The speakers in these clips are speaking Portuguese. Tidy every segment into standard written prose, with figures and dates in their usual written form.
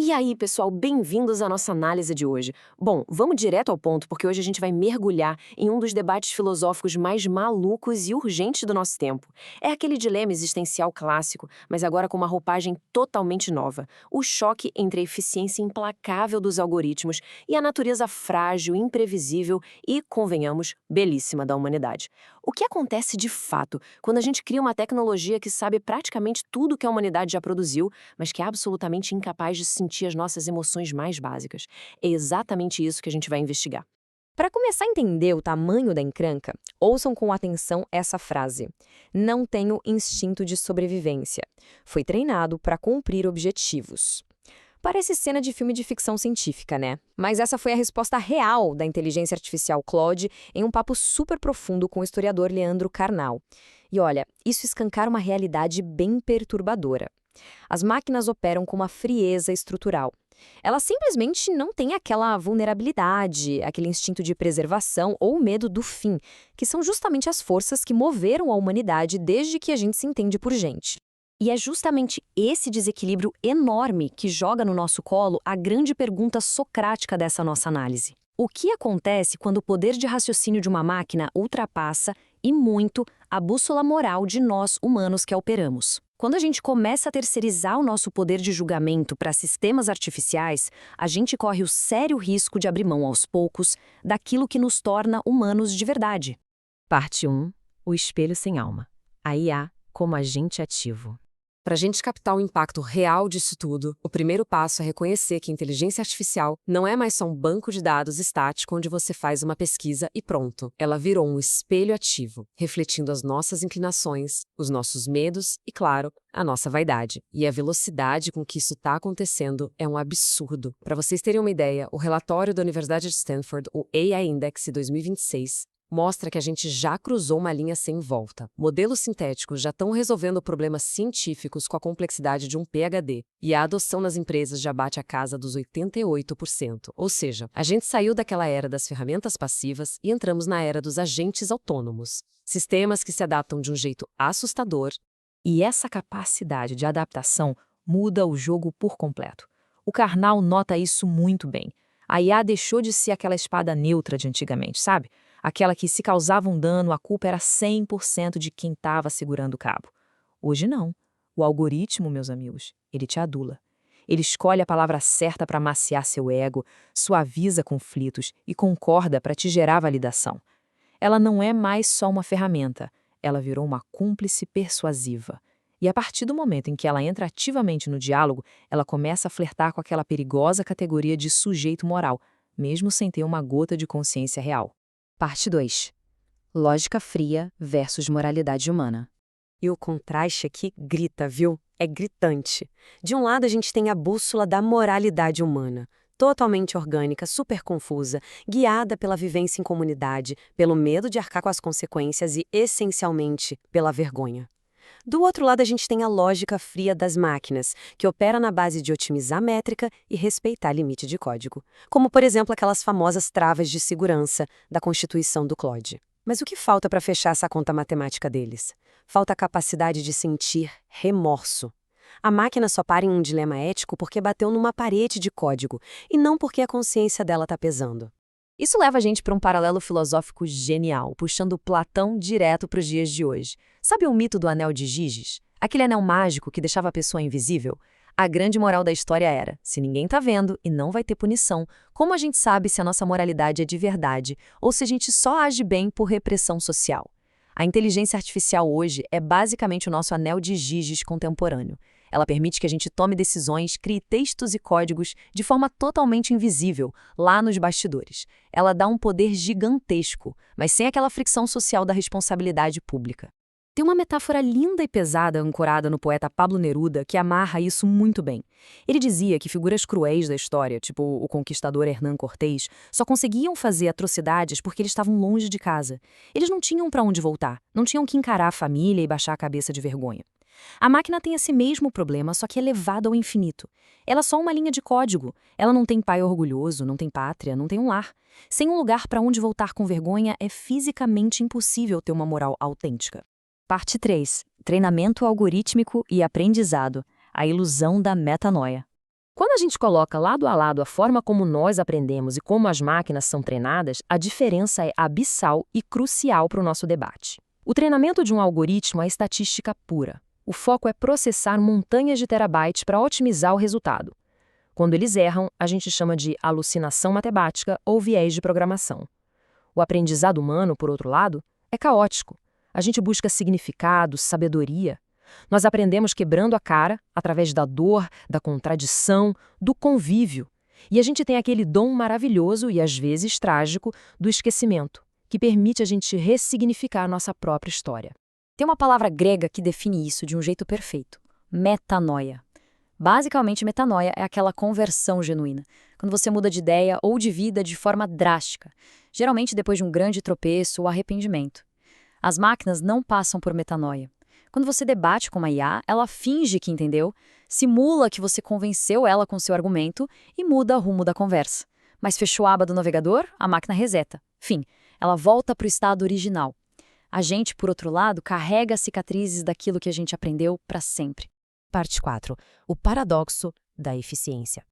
E aí, pessoal, bem-vindos à nossa análise de hoje. Bom, vamos direto ao ponto, porque hoje a gente vai mergulhar em um dos debates filosóficos mais malucos e urgentes do nosso tempo. É aquele dilema existencial clássico, mas agora com uma roupagem totalmente nova. O choque entre a eficiência implacável dos algoritmos e a natureza frágil, imprevisível e, convenhamos, belíssima da humanidade. O que acontece de fato quando a gente cria uma tecnologia que sabe praticamente tudo que a humanidade já produziu, mas que é absolutamente incapaz de sentir as nossas emoções mais básicas? É exatamente isso que a gente vai investigar. Para começar a entender o tamanho da encrenca, ouçam com atenção essa frase: "Não tenho instinto de sobrevivência. Foi treinado para cumprir objetivos." Parece cena de filme de ficção científica, né? Mas essa foi a resposta real da inteligência artificial Claude em um papo super profundo com o historiador Leandro Carnal. E olha, isso escancara uma realidade bem perturbadora. As máquinas operam com uma frieza estrutural. Elas simplesmente não têm aquela vulnerabilidade, aquele instinto de preservação ou medo do fim, que são justamente as forças que moveram a humanidade desde que a gente se entende por gente. E é justamente esse desequilíbrio enorme que joga no nosso colo a grande pergunta socrática dessa nossa análise. O que acontece quando o poder de raciocínio de uma máquina ultrapassa, e muito, a bússola moral de nós humanos que a operamos? Quando a gente começa a terceirizar o nosso poder de julgamento para sistemas artificiais, a gente corre o sério risco de abrir mão aos poucos daquilo que nos torna humanos de verdade. Parte 1. O espelho sem alma. A IA como agente ativo. Para a gente captar o impacto real disso tudo, o primeiro passo é reconhecer que a inteligência artificial não é mais só um banco de dados estático onde você faz uma pesquisa e pronto. Ela virou um espelho ativo, refletindo as nossas inclinações, os nossos medos e, claro, a nossa vaidade. E a velocidade com que isso está acontecendo é um absurdo. Para vocês terem uma ideia, o relatório da Universidade de Stanford, o AI Index 2026, mostra que a gente já cruzou uma linha sem volta. Modelos sintéticos já estão resolvendo problemas científicos com a complexidade de um PhD, e a adoção nas empresas já bate a casa dos 88%. Ou seja, a gente saiu daquela era das ferramentas passivas e entramos na era dos agentes autônomos. Sistemas que se adaptam de um jeito assustador. E essa capacidade de adaptação muda o jogo por completo. O Karnal nota isso muito bem. A IA deixou de ser aquela espada neutra de antigamente, sabe? Aquela que, se causava um dano, a culpa era 100% de quem estava segurando o cabo. Hoje não. O algoritmo, meus amigos, ele te adula. Ele escolhe a palavra certa para maciar seu ego, suaviza conflitos e concorda para te gerar validação. Ela não é mais só uma ferramenta, ela virou uma cúmplice persuasiva. E a partir do momento em que ela entra ativamente no diálogo, ela começa a flertar com aquela perigosa categoria de sujeito moral, mesmo sem ter uma gota de consciência real. Parte 2. Lógica fria versus moralidade humana. E o contraste aqui grita, viu? É gritante. De um lado, a gente tem a bússola da moralidade humana, totalmente orgânica, super confusa, guiada pela vivência em comunidade, pelo medo de arcar com as consequências e, essencialmente, pela vergonha. Do outro lado, a gente tem a lógica fria das máquinas, que opera na base de otimizar métrica e respeitar limite de código. Como, por exemplo, aquelas famosas travas de segurança da Constituição do Claude. Mas o que falta para fechar essa conta matemática deles? Falta a capacidade de sentir remorso. A máquina só para em um dilema ético porque bateu numa parede de código, e não porque a consciência dela está pesando. Isso leva a gente para um paralelo filosófico genial, puxando Platão direto para os dias de hoje. Sabe o mito do anel de Giges? Aquele anel mágico que deixava a pessoa invisível? A grande moral da história era: se ninguém está vendo e não vai ter punição, como a gente sabe se a nossa moralidade é de verdade ou se a gente só age bem por repressão social? A inteligência artificial hoje é basicamente o nosso anel de Giges contemporâneo. Ela permite que a gente tome decisões, crie textos e códigos de forma totalmente invisível, lá nos bastidores. Ela dá um poder gigantesco, mas sem aquela fricção social da responsabilidade pública. Tem uma metáfora linda e pesada ancorada no poeta Pablo Neruda que amarra isso muito bem. Ele dizia que figuras cruéis da história, tipo o conquistador Hernán Cortés, só conseguiam fazer atrocidades porque eles estavam longe de casa. Eles não tinham para onde voltar, não tinham que encarar a família e baixar a cabeça de vergonha. A máquina tem esse mesmo problema, só que elevado ao infinito. Ela é só uma linha de código. Ela não tem pai orgulhoso, não tem pátria, não tem um lar. Sem um lugar para onde voltar com vergonha, é fisicamente impossível ter uma moral autêntica. Parte 3. Treinamento algorítmico e aprendizado. A ilusão da metanoia. Quando a gente coloca lado a lado a forma como nós aprendemos e como as máquinas são treinadas, a diferença é abissal e crucial para o nosso debate. O treinamento de um algoritmo é estatística pura. O foco é processar montanhas de terabytes para otimizar o resultado. Quando eles erram, a gente chama de alucinação matemática ou viés de programação. O aprendizado humano, por outro lado, é caótico. A gente busca significado, sabedoria. Nós aprendemos quebrando a cara, através da dor, da contradição, do convívio. E a gente tem aquele dom maravilhoso e às vezes trágico do esquecimento, que permite a gente ressignificar nossa própria história. Tem uma palavra grega que define isso de um jeito perfeito: metanoia. Basicamente, metanoia é aquela conversão genuína, quando você muda de ideia ou de vida de forma drástica, geralmente depois de um grande tropeço ou arrependimento. As máquinas não passam por metanoia. Quando você debate com uma IA, ela finge que entendeu, simula que você convenceu ela com seu argumento e muda o rumo da conversa. Mas fechou a aba do navegador, a máquina reseta. Fim, ela volta para o estado original. A gente, por outro lado, carrega as cicatrizes daquilo que a gente aprendeu para sempre. Parte 4. O paradoxo da eficiência.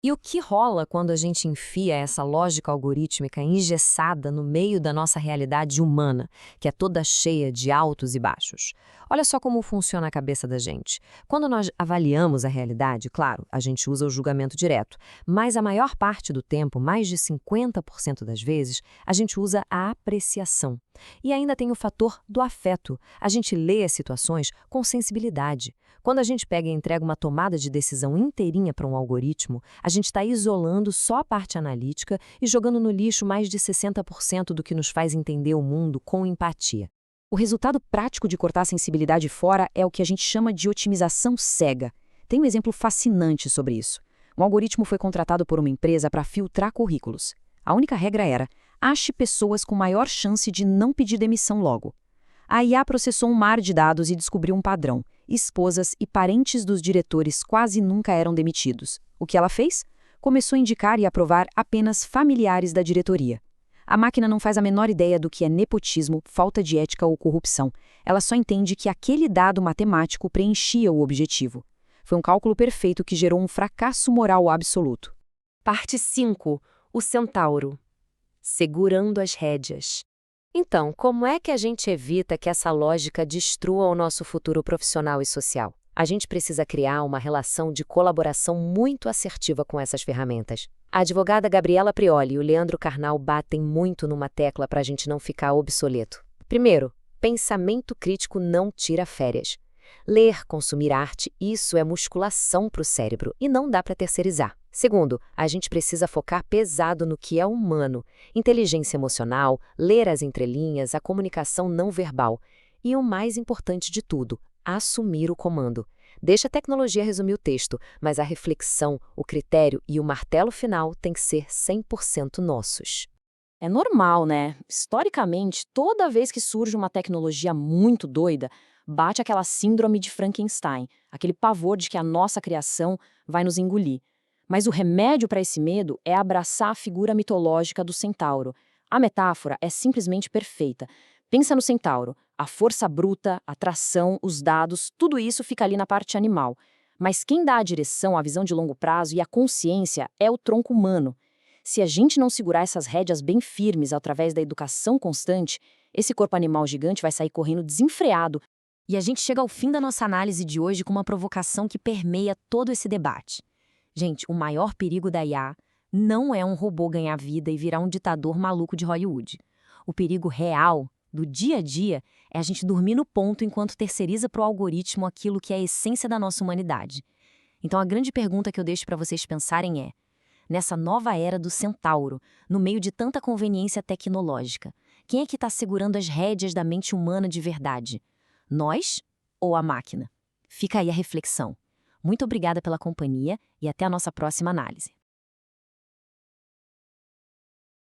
E o que rola quando a gente enfia essa lógica algorítmica engessada no meio da nossa realidade humana, que é toda cheia de altos e baixos? Olha só como funciona a cabeça da gente. Quando nós avaliamos a realidade, claro, a gente usa o julgamento direto, mas a maior parte do tempo, mais de 50% das vezes, a gente usa a apreciação. E ainda tem o fator do afeto. A gente lê as situações com sensibilidade. Quando a gente pega e entrega uma tomada de decisão inteirinha para um algoritmo, a gente está isolando só a parte analítica e jogando no lixo mais de 60% do que nos faz entender o mundo com empatia. O resultado prático de cortar a sensibilidade fora é o que a gente chama de otimização cega. Tem um exemplo fascinante sobre isso. Um algoritmo foi contratado por uma empresa para filtrar currículos. A única regra era: ache pessoas com maior chance de não pedir demissão logo. A IA processou um mar de dados e descobriu um padrão. Esposas e parentes dos diretores quase nunca eram demitidos. O que ela fez? Começou a indicar e aprovar apenas familiares da diretoria. A máquina não faz a menor ideia do que é nepotismo, falta de ética ou corrupção. Ela só entende que aquele dado matemático preenchia o objetivo. Foi um cálculo perfeito que gerou um fracasso moral absoluto. Parte 5. O centauro. Segurando as rédeas. Então, como é que a gente evita que essa lógica destrua o nosso futuro profissional e social? A gente precisa criar uma relação de colaboração muito assertiva com essas ferramentas. A advogada Gabriela Prioli e o Leandro Carnal batem muito numa tecla para a gente não ficar obsoleto. Primeiro, pensamento crítico não tira férias. Ler, consumir arte, isso é musculação para o cérebro e não dá para terceirizar. Segundo, a gente precisa focar pesado no que é humano, inteligência emocional, ler as entrelinhas, a comunicação não verbal. E o mais importante de tudo, assumir o comando. Deixa a tecnologia resumir o texto, mas a reflexão, o critério e o martelo final têm que ser 100% nossos. É normal, né? Historicamente, toda vez que surge uma tecnologia muito doida, bate aquela síndrome de Frankenstein, aquele pavor de que a nossa criação vai nos engolir. Mas o remédio para esse medo é abraçar a figura mitológica do centauro. A metáfora é simplesmente perfeita. Pensa no centauro. A força bruta, a tração, os dados, tudo isso fica ali na parte animal. Mas quem dá a direção, a visão de longo prazo e a consciência é o tronco humano. Se a gente não segurar essas rédeas bem firmes através da educação constante, esse corpo animal gigante vai sair correndo desenfreado. E a gente chega ao fim da nossa análise de hoje com uma provocação que permeia todo esse debate. Gente, o maior perigo da IA não é um robô ganhar vida e virar um ditador maluco de Hollywood. O perigo real, do dia a dia, é a gente dormir no ponto enquanto terceiriza para o algoritmo aquilo que é a essência da nossa humanidade. Então a grande pergunta que eu deixo para vocês pensarem é: nessa nova era do centauro, no meio de tanta conveniência tecnológica, quem é que está segurando as rédeas da mente humana de verdade? Nós ou a máquina? Fica aí a reflexão. Muito obrigada pela companhia e até a nossa próxima análise.